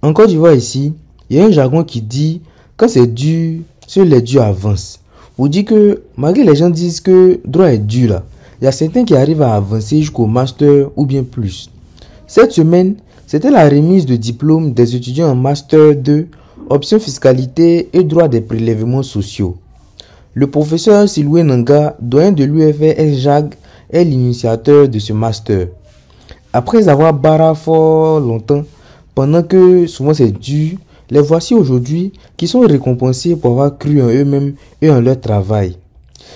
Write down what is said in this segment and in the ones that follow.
En Côte d'Ivoire ici, il y a un jargon qui dit quand c'est dur, seuls les durs avancent. Vous dites que malgré les gens disent que droit est dur là, il y a certains qui arrivent à avancer jusqu'au master ou bien plus. Cette semaine, c'était la remise de diplôme des étudiants en master 2, option fiscalité et droit des prélèvements sociaux. Le professeur Siloué Nanga, doyen de l'UFR SJAG, est l'initiateur de ce master. Après avoir barré fort longtemps, pendant que souvent c'est dur, les voici aujourd'hui qui sont récompensés pour avoir cru en eux-mêmes et en leur travail.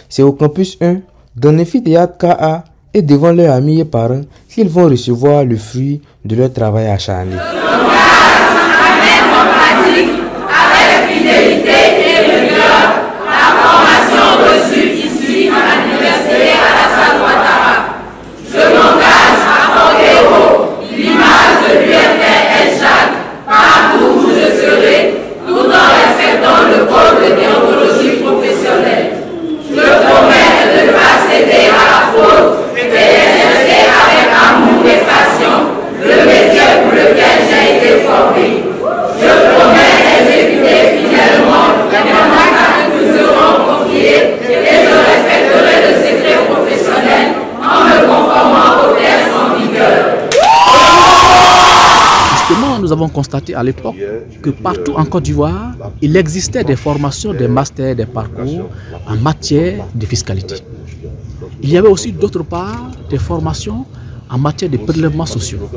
C'est au campus 1, dans l'amphithéâtre KA et devant leurs amis et parents qu'ils vont recevoir le fruit de leur travail acharné. Avec fidélité et rigueur, la formation reçue ici à l'université Alassane Ouattara. Je m'engage à porter haut l'image de l'UFR SJAG partout où je serai, tout en respectant le code de déontologie professionnelle. Je promets de ne pas céder à la faute et d'exercer avec amour et passion le métier pour lequel j'ai été formé. Je promets d'exécuter fidèlement les mandats qui nous seront confiés et je respecterai le secret professionnel en me conformant aux textes en vigueur. Justement, nous avons constaté à l'époque que partout en Côte d'Ivoire, il existait des formations, des masters, des parcours en matière de fiscalité. Il y avait aussi d'autre part des formations en matière de prélèvements sociaux.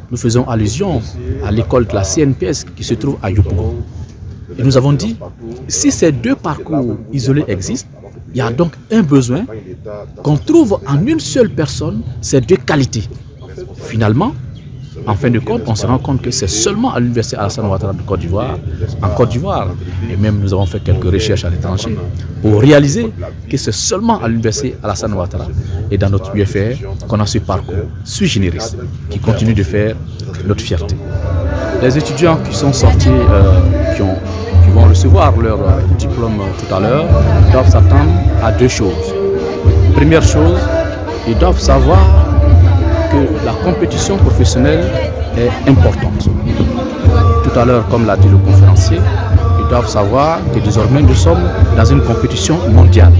Nous faisons allusion à l'école de la CNPS qui se trouve à Yopougon. Et nous avons dit, si ces deux parcours isolés existent, il y a donc un besoin qu'on trouve en une seule personne ces deux qualités. Finalement, en fin de compte, on se rend compte que c'est seulement à l'université Alassane Ouattara de Côte d'Ivoire, en Côte d'Ivoire, et même nous avons fait quelques recherches à l'étranger, pour réaliser que c'est seulement à l'université Alassane Ouattara et dans notre UFR qu'on a ce parcours sui generis qui continue de faire notre fierté. Les étudiants qui sont sortis, qui vont recevoir leur diplôme tout à l'heure, doivent s'attendre à deux choses. Première chose, ils doivent savoir que la compétition professionnelle est importante. Tout à l'heure, comme l'a dit le conférencier, ils doivent savoir que désormais nous sommes dans une compétition mondiale.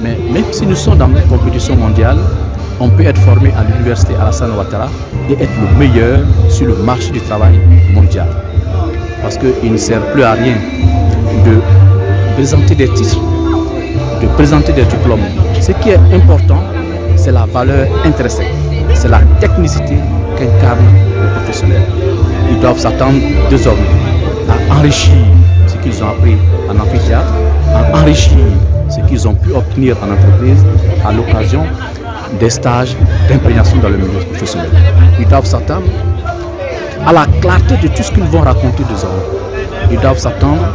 Mais même si nous sommes dans une compétition mondiale, on peut être formé à l'université Alassane Ouattara et être le meilleur sur le marché du travail mondial. Parce qu'il ne sert plus à rien de présenter des titres, de présenter des diplômes. Ce qui est important, c'est la valeur intrinsèque, c'est la technicité qu'incarne le professionnel. Ils doivent s'attendre désormais à enrichir ce qu'ils ont appris en amphithéâtre, à enrichir ce qu'ils ont pu obtenir en entreprise à l'occasion des stages d'imprégnation dans le milieu professionnel. Ils doivent s'attendre à la clarté de tout ce qu'ils vont raconter désormais. Ils doivent s'attendre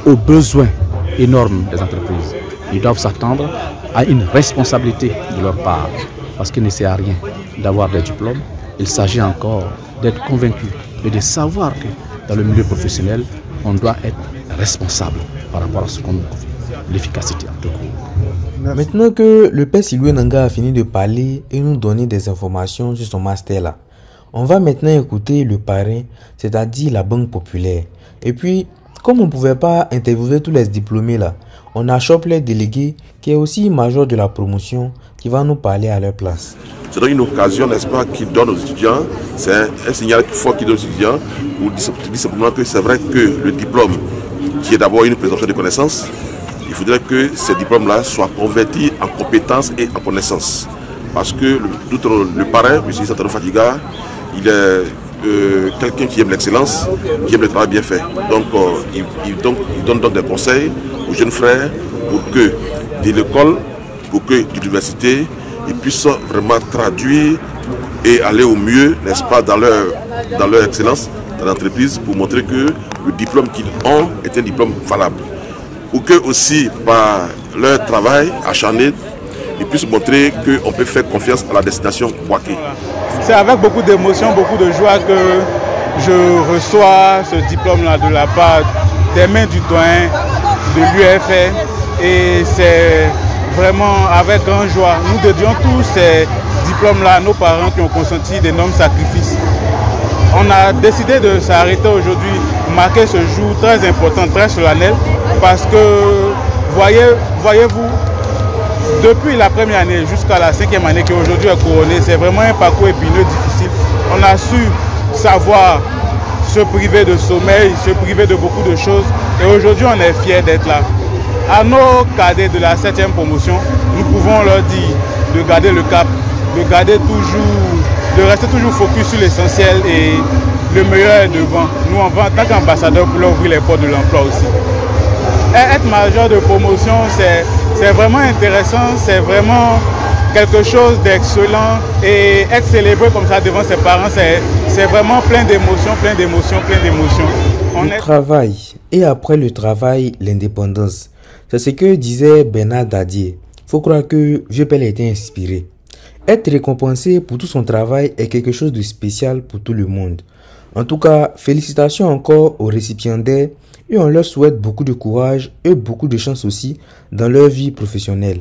aux besoins énormes des entreprises. Ils doivent s'attendre à une responsabilité de leur part. Parce qu'il ne sert à rien d'avoir des diplômes. Il s'agit encore d'être convaincu et de savoir que dans le milieu professionnel, on doit être responsable par rapport à ce qu'on confie, l'efficacité en tout cas. Maintenant que le père Siloué Nanga a fini de parler et nous donner des informations sur son master là, on va maintenant écouter le parrain, c'est-à-dire la Banque Populaire. Et puis, comme on ne pouvait pas interviewer tous les diplômés là, on a Choplet délégué qui est aussi major de la promotion qui va nous parler à leur place. C'est donc une occasion, n'est-ce pas, qu'il donne aux étudiants, c'est un signal fort qu'il donne aux étudiants pour dire simplement que c'est vrai que le diplôme, qui est d'abord une présomption de connaissances, il faudrait que ces diplômes-là soient convertis en compétences et en connaissances. Parce que le parrain, M. Santano Fatiga, il est quelqu'un qui aime l'excellence, qui aime le travail bien fait. Donc, il donne donc des conseils aux jeunes frères pour que de l'école, pour que de l'université, ils puissent vraiment traduire et aller au mieux, n'est-ce pas, dans leur excellence, dans l'entreprise, pour montrer que le diplôme qu'ils ont est un diplôme valable. Pour que aussi, par leur travail acharné, ils puissent montrer qu'on peut faire confiance à la destination Bouaké. C'est avec beaucoup d'émotion, beaucoup de joie que je reçois ce diplôme-là de la part des mains du doyen de l'UFR. Et c'est vraiment avec grande joie. Nous dédions tous ces diplômes-là à nos parents qui ont consenti d'énormes sacrifices. On a décidé de s'arrêter aujourd'hui, marquer ce jour très important, très solennel, parce que, voyez-vous, depuis la première année jusqu'à la 5e année qui aujourd'hui est couronnée, c'est vraiment un parcours épineux, difficile. On a su savoir se priver de sommeil, se priver de beaucoup de choses. Et aujourd'hui, on est fiers d'être là. À nos cadets de la 7e promotion, nous pouvons leur dire de garder le cap, de rester toujours focus sur l'essentiel et le meilleur est devant. Nous, on va en tant qu'ambassadeur pour leur ouvrir les portes de l'emploi aussi. Être major de promotion, c'est vraiment intéressant, c'est vraiment quelque chose d'excellent et être célébré comme ça devant ses parents, c'est vraiment plein d'émotions. Le travail et après le travail, l'indépendance. C'est ce que disait Bernard Dadier. Faut croire que Vieux Père a été inspiré. Être récompensé pour tout son travail est quelque chose de spécial pour tout le monde. En tout cas, félicitations encore aux récipiendaires et on leur souhaite beaucoup de courage et beaucoup de chance aussi dans leur vie professionnelle.